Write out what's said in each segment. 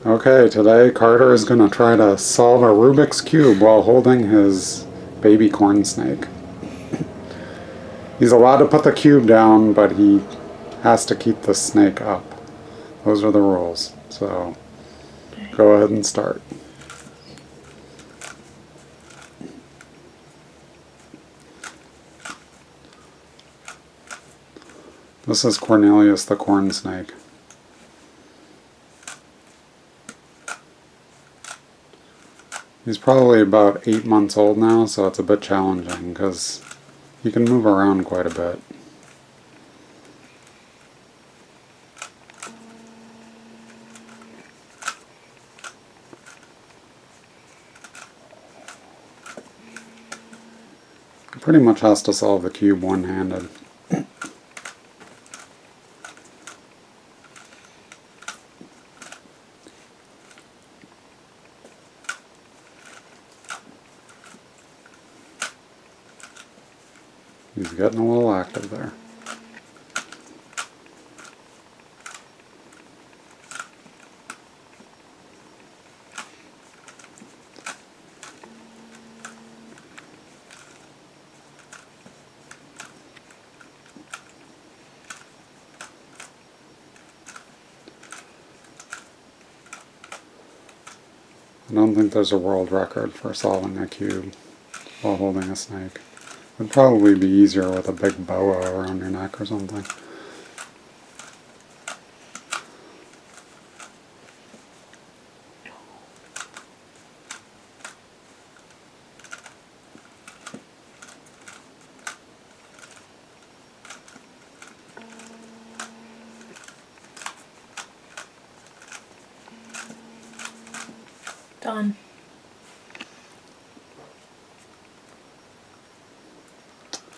Okay, today Carter is going to try to solve a Rubik's Cube while holding his baby corn snake. He's allowed to put the cube down, but he has to keep the snake up. Those are the rules. So, go ahead and start. This is Cornelius the corn snake. He's probably about 8 months old now, so it's a bit challenging because he can move around quite a bit. He pretty much has to solve the cube one-handed. He's getting a little active there. I don't think there's a world record for solving a cube while holding a snake. It'd probably be easier with a big boa around your neck or something. Done.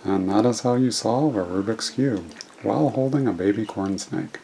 And that is how you solve a Rubik's Cube while holding a baby corn snake.